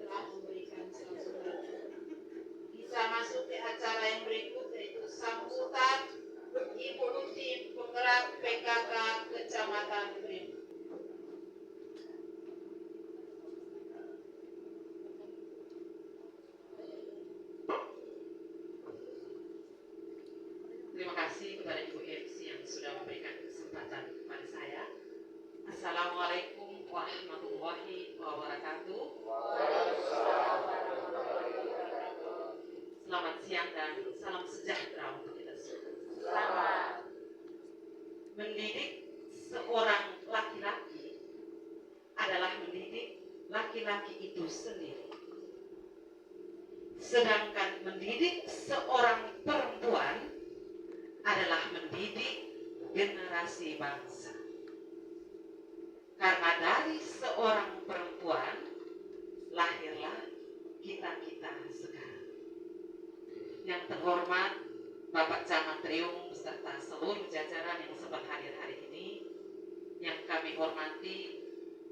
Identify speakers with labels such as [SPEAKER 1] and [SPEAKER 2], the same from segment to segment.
[SPEAKER 1] telah memberikan sambutan. Kita masuk ke acara yang berikut, yaitu sambutan Ibu Tim Penggerak PKK Kecamatan Prim. Terima kasih kepada Ibu MC yang sudah memberikan kesempatan kepada saya. Assalamualaikum warahmatullahi wabarakatuh. Selamat siang dan salam sejahtera untuk kita semua. Selamat. Mendidik seorang laki-laki adalah mendidik laki-laki itu sendiri. Sedangkan mendidik seorang perempuan adalah mendidik generasi bangsa. Karena dari seorang perempuan lahirlah kita-kita sekarang. Yang terhormat Bapak Camat Riung beserta seluruh jajaran yang sempat hadir hari ini, yang kami hormati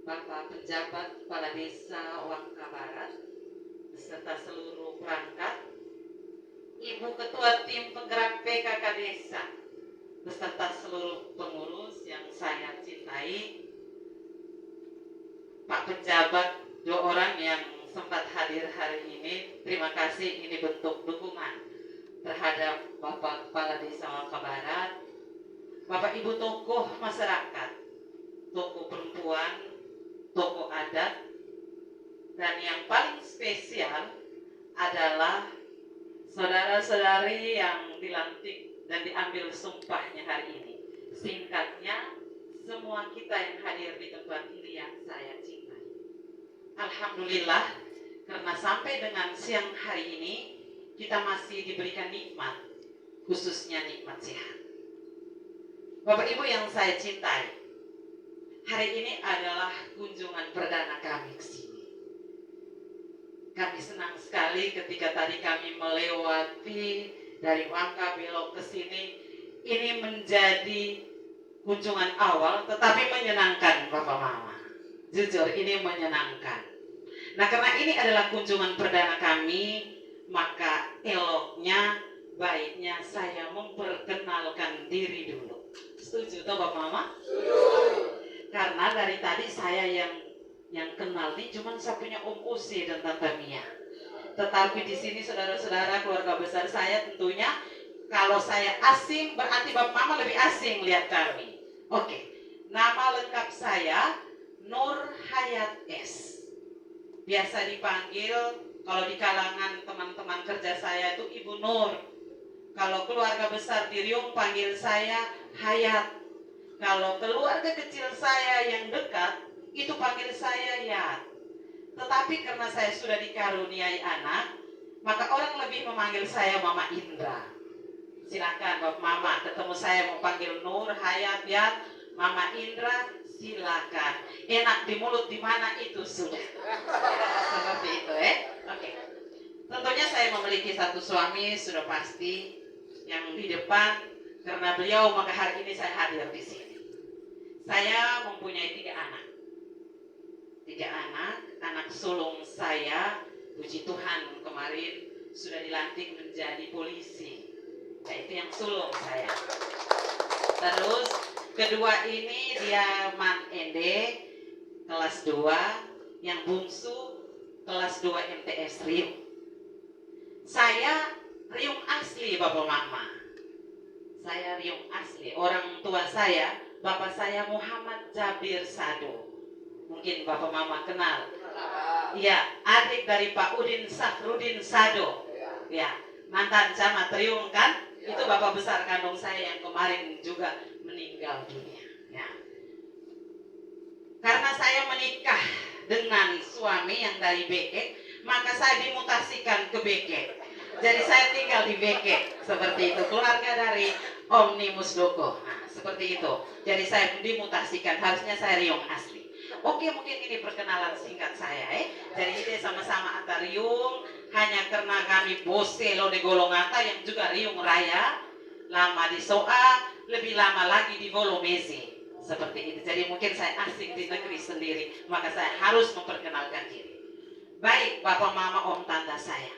[SPEAKER 1] Bapak Penjabat Kepala Desa Wangka Barat beserta seluruh perangkat, Ibu Ketua Tim Penggerak PKK Desa beserta seluruh pengurus yang saya cintai, Pak Penjabat, 2 orang yang sempat hadir hari ini, terima kasih. Ini bentuk dukungan terhadap Bapak Kepala Desa Wangka Barat, Bapak Ibu tokoh masyarakat, tokoh perempuan, tokoh adat, dan yang paling spesial adalah saudara-saudari yang dilantik dan diambil sumpahnya hari ini. Singkatnya, semua kita yang hadir di tempat ini yang saya cintai. Alhamdulillah, karena sampai dengan siang hari ini kita masih diberikan nikmat, khususnya nikmat sehat. Bapak Ibu yang saya cintai, hari ini adalah kunjungan perdana kami ke sini. Kami senang sekali ketika tadi kami melewati dari Wangka belok ke sini. Ini menjadi kunjungan awal tetapi menyenangkan Bapak Mama. Jujur ini menyenangkan. Nah, karena ini adalah kunjungan perdana kami, maka eloknya, baiknya saya memperkenalkan diri dulu. Setuju toh Bapak Mama? Karena dari tadi saya yang kenal nih cuma saya punya Om Usi dan Tante Mia. Tetapi di sini saudara-saudara keluarga besar saya tentunya, kalau saya asing berarti Bapak Mama lebih asing lihat kami. Oke. Nama lengkap saya Nur Hayat S. Biasa dipanggil kalau di kalangan teman-teman kerja saya itu Ibu Nur. Kalau keluarga besar di Riung panggil saya Hayat. Kalau keluarga kecil saya yang dekat itu panggil saya Yat. Tetapi karena saya sudah dikaruniai anak, maka orang lebih memanggil saya Mama Indra. Silakan Bapak Mama, ketemu saya mau panggil Nur, Hayat, Yat, Mama Indra, silakan. Enak di mulut di mana itu sudah. Seperti itu Oke. Tentunya saya memiliki satu suami sudah pasti yang di depan, karena beliau maka hari ini saya hadir di sini. Saya mempunyai 3 anak. 3 anak, anak sulung saya, puji Tuhan kemarin sudah dilantik menjadi polisi. Nah, itu yang sulung saya. Terus kedua ini dia Man Ende kelas 2, yang bungsu kelas 2 MTS Riung. Saya Riung asli Bapak Mama. Saya Riung asli. Orang tua saya, bapak saya Muhammad Jabir Sado. Mungkin Bapak Mama kenal. Iya, adik dari Pak Udin Sakrudin Sado. Ya, mantan camat Riung kan? Itu bapak besar kandung saya yang kemarin juga meninggal dunia. Ya. Karena saya menikah dengan suami yang dari Bekek, maka saya dimutasikan ke Bekek. Jadi saya tinggal di Bekek, seperti itu. Keluarga dari Omnimus Doko. Nah, seperti itu. Jadi saya dimutasikan, harusnya saya Riung asli. Oke, mungkin ini perkenalan singkat saya Jadi ini sama-sama antar Riung, hanya karena kami bose lo di Golongata yang juga Riung Raya, lama di Soa, lebih lama lagi di Volomese. Seperti itu. Jadi mungkin saya asing di negeri sendiri, maka saya harus memperkenalkan diri. Baik Bapak Mama Om Tante saya,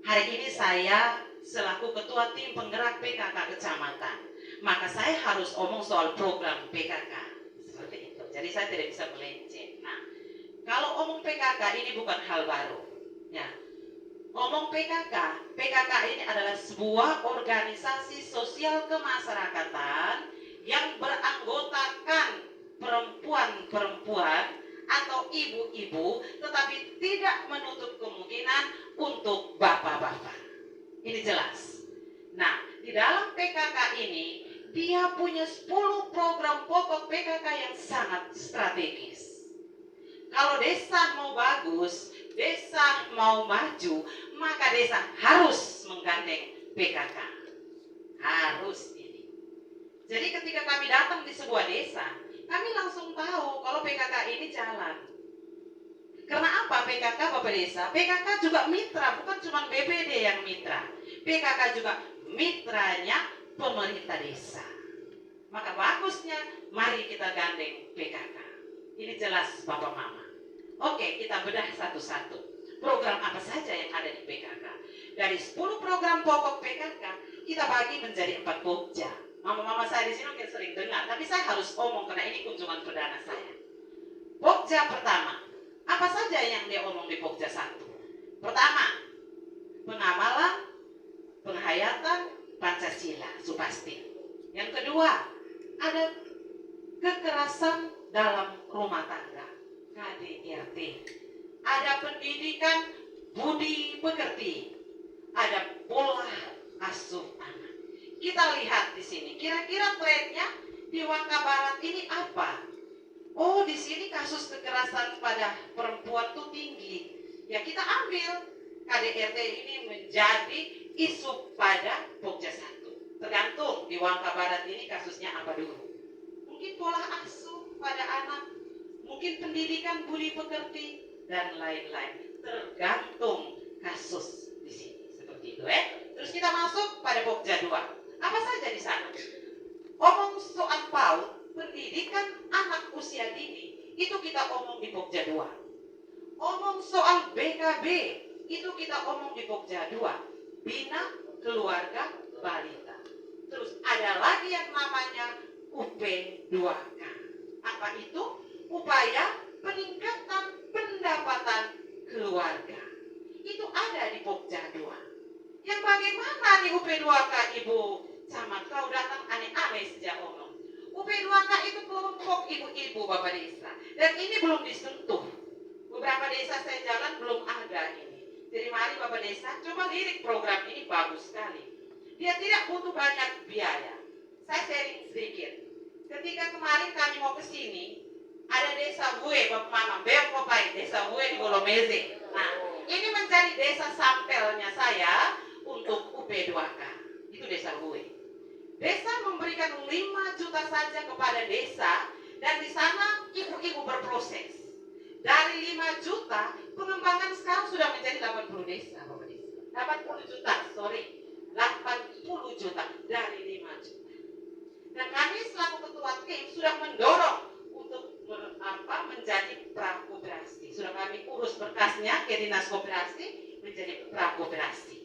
[SPEAKER 1] hari ini saya selaku Ketua Tim Penggerak PKK Kecamatan, maka saya harus omong soal program PKK. Seperti itu. Jadi saya tidak bisa melenceng. Nah, kalau omong PKK ini bukan hal baru. Ya. Omong PKK, PKK ini adalah sebuah organisasi sosial kemasyarakatan yang beranggotakan perempuan-perempuan atau ibu-ibu, tetapi tidak menutup kemungkinan untuk bapak-bapak. Ini jelas. Nah, di dalam PKK ini, dia punya 10 program pokok PKK yang sangat strategis. Kalau desa mau bagus, desa mau maju, maka desa harus menggandeng PKK. Harus ini. Jadi ketika kami datang di sebuah desa, kami langsung tahu kalau PKK ini jalan. Karena apa PKK Bapak Desa? PKK juga mitra, bukan cuma BPD yang mitra. PKK juga mitranya pemerintah desa. Maka bagusnya mari kita gandeng PKK. Ini jelas Bapak Mama. Oke, kita bedah satu-satu. Program apa saja yang ada di PKK? Dari 10 program pokok PKK, kita bagi menjadi 4 pokja. Mama-mama saya di sini mungkin sering dengar, tapi saya harus omong karena ini kunjungan perdana saya. Pokja pertama, apa saja yang dia omong di pokja 1? Pertama, pengamalan, penghayatan Pancasila, Supasti. Yang kedua, ada kekerasan dalam rumah tangga, KDRT. Ada pendidikan budi pekerti, ada pola asuh anak. Kita lihat di sini, kira-kira trennya di Wangka Barat ini apa? Oh, di sini kasus kekerasan pada perempuan tuh tinggi. Ya kita ambil KDRT ini menjadi isu pada Pokja 1. Tergantung di Wangka Barat ini kasusnya apa dulu. Mungkin pola asuh pada anak, mungkin pendidikan budi pekerti, dan lain-lain. Tergantung kasus di sini. Seperti itu Terus kita masuk pada Pokja 2. Apa saja di sana? Omong soal PAUD, pendidikan anak usia dini, itu kita omong di Pokja 2. Omong soal BKB, itu kita omong di Pokja 2. Bina keluarga balita. Terus ada lagi yang namanya UP2K. Apa itu? Upaya peningkatan pendapatan keluarga. Itu ada di Pokja 2. Yang bagaimana nih UP2K Ibu Camat? Kau datang aneh-aneh sejak omong. UP2K itu kelompok ibu-ibu Bapak Desa. Dan ini belum disentuh. Beberapa desa saya jalan belum ada ini. Jadi mari Bapak Desa coba lirik program ini, bagus sekali. Dia tidak butuh banyak biaya. Saya sharing sedikit. Ketika kemarin kami mau ke sini, ada desa Bue, Bapak Mama, Beokopai, desa Bue di Golomeze. Nah, ini menjadi desa sampelnya saya untuk UP2K. Itu desa Bue. Desa memberikan 5 juta saja kepada desa, dan di sana ibu-ibu berproses. Dari 5 juta, pengembangan sekarang sudah menjadi 80 desa, Bapak Desa. 80 juta, 80 juta dari 5 juta. Dan kami selaku ketua tim sudah mendorong untuk menjadi prakoperasi. Sudah kami urus berkasnya ke dinas koperasi menjadi prakoperasi.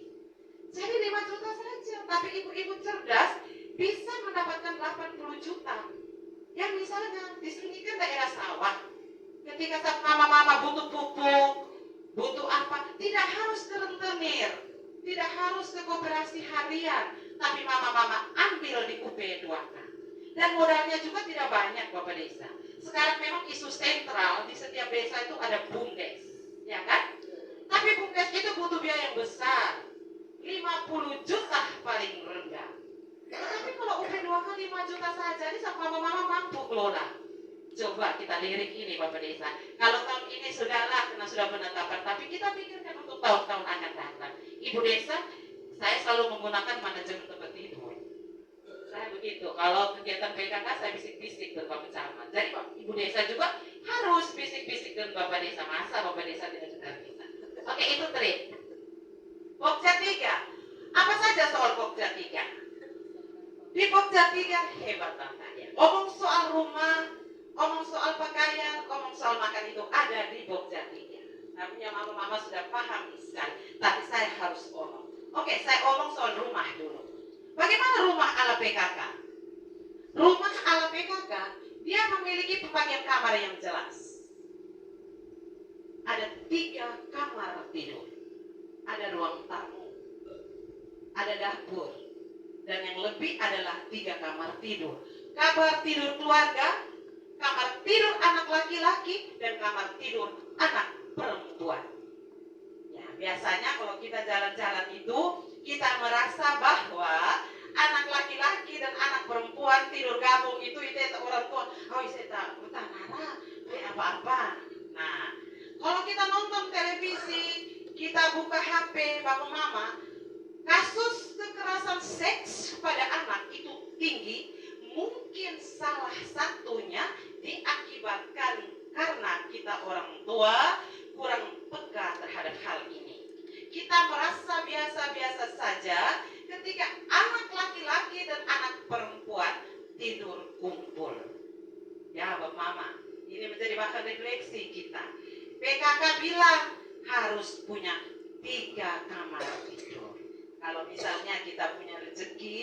[SPEAKER 1] Jadi 5 juta saja, tapi ibu-ibu cerdas bisa mendapatkan 80 juta. Yang misalnya di sini kan daerah sawah. Ketika mama-mama butuh pupuk, butuh apa, tidak harus ke rentenir, tidak harus ke koperasi harian, tapi mama-mama ambil di UP2K. Dan modalnya juga tidak banyak Bapak Desa. Sekarang memang isu sentral di setiap desa itu ada BUMDes, ya kan? Tapi BUMDes itu butuh biaya yang besar, 50 juta paling rendah. Tapi kalau UP2K 5 juta saja, ini sama mama-mama mampu kelola. Coba kita lirik ini Bapak Desa. Kalau tahun ini sudahlah karena sudah penetapan, tapi kita pikirkan untuk tahun-tahun akan datang. Ibu Desa, saya selalu menggunakan manajemen tempat tidur. Saya begitu. Kalau kegiatan PKK saya bisik-bisik dengan Bapak Camat. Jadi Ibu Desa juga harus bisik-bisik dengan Bapak Desa. Masa Bapak Desa tidak sudah bisa? Oke, itu trik. Pokja 3. Apa saja soal Pokja 3? Di Pokja 3 hebat Bapak. Omong soal rumah, omong soal pakaian, omong soal makan itu ada di Pokja 3. Namanya mama-mama sudah paham sekali. Tapi saya harus omong. Oke, saya omong soal rumah dulu. Bagaimana rumah ala PKK? Rumah ala PKK, dia memiliki pembagian kamar yang jelas. Ada 3 kamar tidur. Ada ruang tamu. Ada dapur. Dan yang lebih adalah 3 kamar tidur. Kamar tidur keluarga, kamar tidur anak laki-laki, dan kamar tidur anak perempuan. Ya, biasanya kalau kita jalan-jalan itu, kita merasa bahwa anak laki-laki dan anak perempuan tidur gabung itu orang tua. Oh, itu nara, apa-apa. Nah, kalau kita nonton televisi, kita buka HP, bapak mama, kasus kekerasan seks pada anak itu tinggi. Mungkin salah satunya diakibatkan karena kita orang tua kurang peka terhadap hal ini. Kita merasa biasa-biasa saja ketika anak laki-laki dan anak perempuan tidur kumpul. Ya, Bapak Mama, ini menjadi bahan refleksi kita. PKK bilang harus punya 3 kamar tidur. Kalau misalnya kita punya rezeki,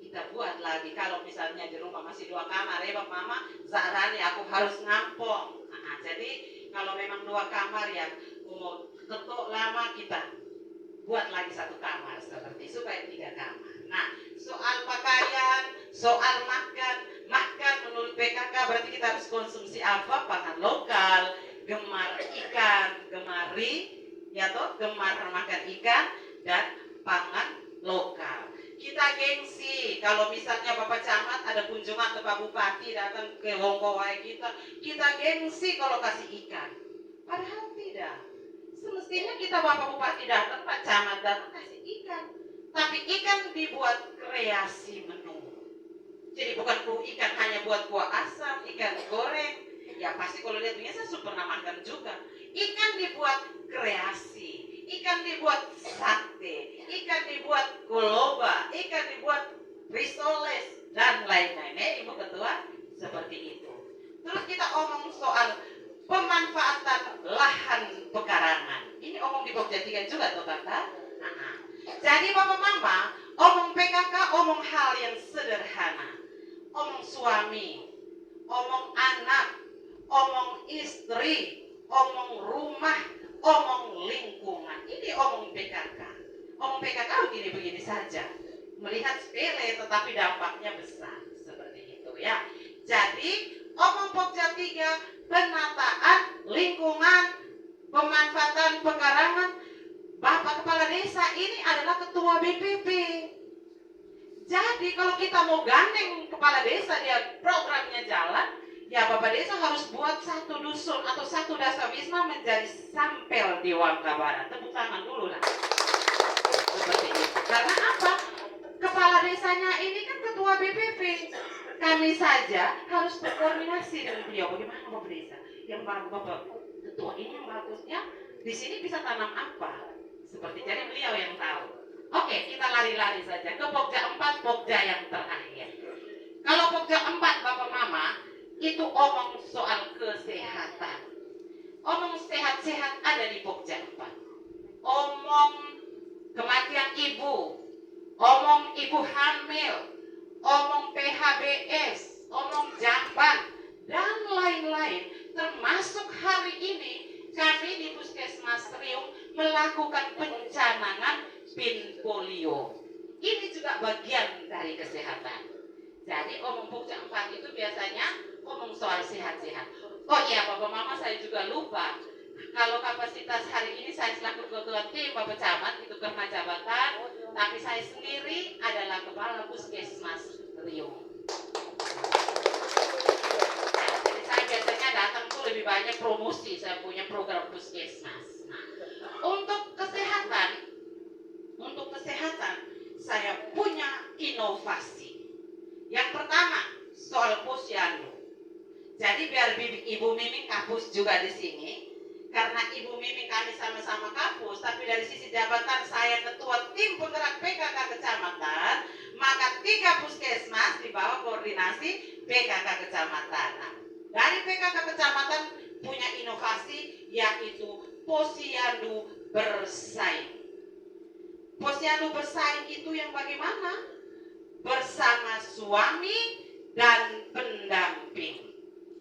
[SPEAKER 1] kita buat lagi. Kalau misalnya di rumah masih 2 kamar, ya Bapak Mama, sarannya aku harus ngampong. Nah, jadi kalau memang 2 kamar yang ketuk lama, kita buat lagi 1 kamar seperti supaya 3 kamar. Nah, soal pakaian, soal makan menurut PKK berarti kita harus konsumsi apa? Pangan lokal, gemar ikan, gemar makan ikan dan pangan lokal. Kita gengsi kalau misalnya Bapak Camat ada kunjungan ke Pak Bupati datang ke Wongkowai kita gengsi kalau kasih ikan. Padahal tidak. Semestinya kita Bapak Bupati datang, Pak Camat datang kasih ikan. Tapi ikan dibuat kreasi menu. Jadi bukan ikan hanya buat kuah asam, ikan goreng. Ya pasti kalau lihat biasa saya pernah makan juga. Ikan dibuat kreasi. Ikan dibuat sate, ikan dibuat koloba, ikan dibuat risoles, dan lain-lain. Ibu Ketua, seperti itu. Terus kita omong soal pemanfaatan lahan pekarangan. Ini omong di Pokja 3 juga, toh Tante? Jadi Bapak Mama, omong PKK, omong hal yang sederhana. Omong suami, omong anak, omong istri, omong rumah, omong lingkungan. Ini omong PKK. Omong PKK begini-begini saja. Melihat sepele tetapi dampaknya besar. Seperti itu ya. Jadi omong Pokja 3, penataan lingkungan, pemanfaatan pekarangan. Bapak Kepala Desa ini adalah Ketua BPP. Jadi kalau kita mau gandeng Kepala Desa dia programnya jalan, ya Bapak Desa harus buat 1 dusun atau 1 dasawisma menjadi sampel di Wangka Barat. Tepuk tangan dulu lah. Seperti itu. Karena apa? Kepala desanya ini kan Ketua BPP. Kami saja harus berkoordinasi dengan beliau. Bagaimana Bapak Desa? Yang Bapak Ketua ini yang bagusnya di sini bisa tanam apa? Seperti jadi beliau yang tahu. Oke, kita lari-lari saja ke Pokja 4, Pokja yang terakhir. Kalau Pokja 4 Bapak Mama, itu omong soal kesehatan. Omong sehat-sehat ada di Pokja 4. Omong kematian ibu, omong ibu hamil, omong PHBS, omong jamban, dan lain-lain. Termasuk hari ini kami di Puskesmas Riung melakukan pencanangan pin polio. Ini juga bagian dari kesehatan. Jadi omong Pokja 4 itu biasanya omong soal sehat-sehat. Oh iya Bapak Mama, saya juga lupa. Kalau kapasitas hari ini saya selaku ketua tim Bapak Camat itu karena jabatan, tapi saya sendiri adalah kepala Puskesmas Riung. Jadi saya biasanya datang tuh lebih banyak promosi, saya punya program Puskesmas. Untuk kesehatan, saya punya inovasi. Yang pertama, soal posyandu. Jadi biar Ibu Miming kapus juga di sini, karena Ibu Miming kami sama-sama kapus, tapi dari sisi jabatan saya ketua tim penggerak PKK kecamatan, maka 3 puskesmas di bawah koordinasi PKK kecamatan. Nah, dari PKK kecamatan punya inovasi yaitu posyandu bersaing. Posyandu bersaing itu yang bagaimana? Bersama suami dan pendamping.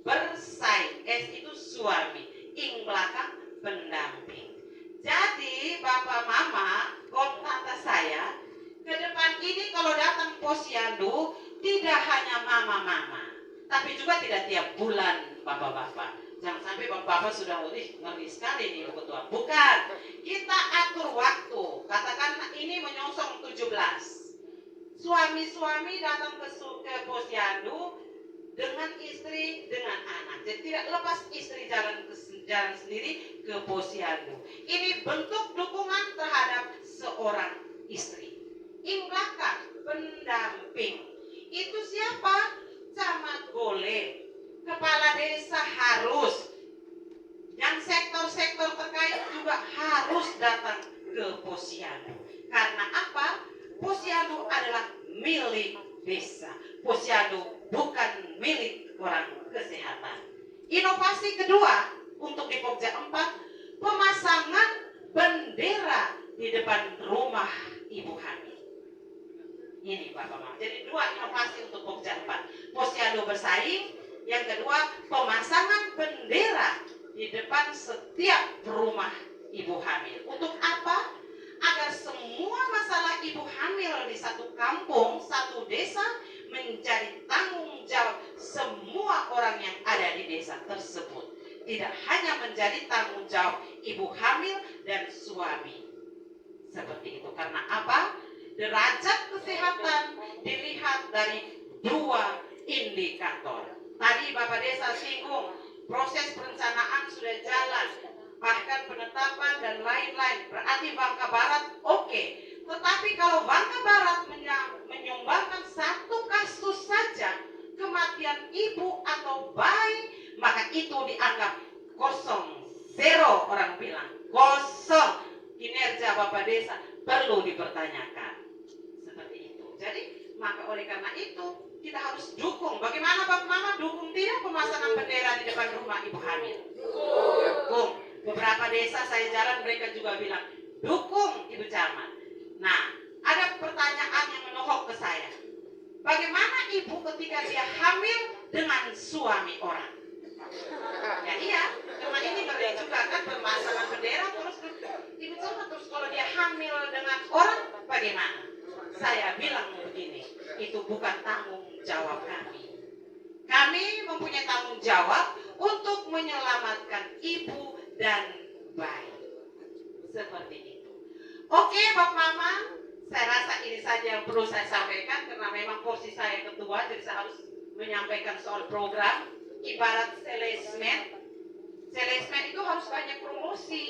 [SPEAKER 1] Bersaing, S itu suami, ing belakang pendamping. Jadi Bapak Mama, tante saya, ke depan ini kalau datang posyandu tidak hanya mama-mama, tapi juga tidak tiap bulan bapak-bapak. Jangan sampai bapak-bapak sudah ngeri sekali nih Bu Ketua. Bukan, kita atur waktu. Katakan ini menyongsong 17. Suami-suami datang ke posyandu dengan istri, dengan anak. Jadi tidak lepas istri jalan sendiri ke posyandu. Ini bentuk dukungan terhadap seorang istri. Ing belakang pendamping. Itu siapa? Camat boleh, kepala desa harus, dan sektor-sektor terkait juga harus datang ke posyandu. Karena apa? Posyandu adalah milik desa. Posyandu bukan milik orang kesehatan. Inovasi kedua untuk di Pokja 4, pemasangan bendera di depan rumah ibu hamil. Ini Bapak Mama. Jadi dua inovasi untuk Pokja 4. Posyandu bersaing. Yang kedua, pemasangan bendera di depan setiap rumah ibu hamil. Untuk apa? Agar semua masalah ibu hamil di satu kampung, satu desa menjadi tanggung jawab semua orang yang ada di desa tersebut. Tidak hanya menjadi tanggung jawab ibu hamil dan suami. Seperti itu. Karena apa? Derajat kesehatan dilihat dari dua indikator. Tadi Bapak Desa singgung, proses perencanaan sudah jalan, bahkan penetapan dan lain-lain. Berarti Bangka Barat oke. Tetapi kalau Bangka Barat menyumbangkan satu kasus saja kematian ibu atau bayi, maka itu dianggap kosong, zero. Orang bilang kosong. Kinerja Bapak Desa perlu dipertanyakan. Seperti itu. Jadi maka oleh karena itu kita harus dukung. Bagaimana Bapak Mama dukung tidak pemasangan bendera di depan rumah ibu hamil? Dukung. Beberapa desa saya jalan mereka juga bilang dukung Ibu Camat. Nah, ada pertanyaan yang menohok ke saya. Bagaimana ibu ketika dia hamil dengan suami orang? Ya iya, karena ini ngeri juga kan pemasangan bendera terus Ibu Camat, terus kalau dia hamil dengan orang bagaimana? Saya bilang begini, itu bukan tanggung jawab kami. Kami mempunyai tanggung jawab untuk menyelamatkan ibu dan bayi. Seperti itu. Oke Bapak Mama, saya rasa ini saja yang perlu saya sampaikan karena memang porsi saya ketua, jadi saya harus menyampaikan soal program. Ibarat salesman. Salesman itu harus banyak promosi.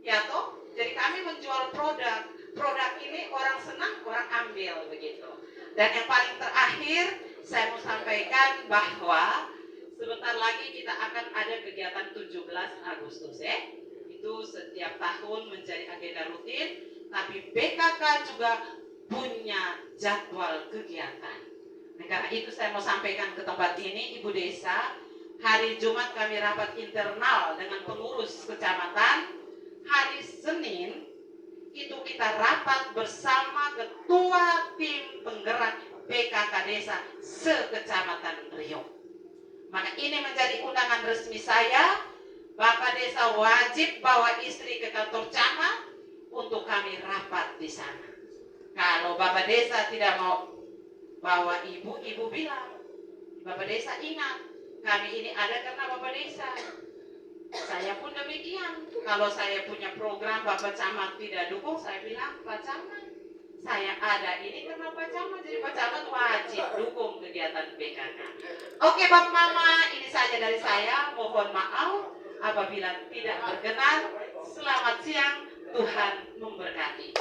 [SPEAKER 1] Ya toh? Jadi kami menjual produk. Produk ini orang senang, orang ambil begitu. Dan yang paling terakhir saya mau sampaikan bahwa sebentar lagi kita akan ada kegiatan 17 Agustus ya. Itu setiap tahun menjadi agenda rutin, tapi BKK juga punya jadwal kegiatan. Nah, karena itu saya mau sampaikan ke tempat ini, Ibu Desa, hari Jumat kami rapat internal dengan pengurus kecamatan. Hari Senin itu kita rapat bersama ketua tim penggerak PKK Desa se-Kecamatan Riau. Maka ini menjadi undangan resmi saya. Bapak Desa wajib bawa istri ke kantor camat untuk kami rapat di sana. Kalau Bapak Desa tidak mau bawa ibu, ibu bilang, Bapak Desa ingat, kami ini ada karena Bapak Desa. Saya pun demikian. Kalau saya punya program Bapak Camat tidak dukung, saya bilang Pak Camat, saya ada ini karena Pak Camat, jadi Pak Camat wajib dukung kegiatan PKK. Oke Bapak Mama, ini saja dari saya. Mohon maaf apabila tidak berkenan. Selamat siang, Tuhan memberkati.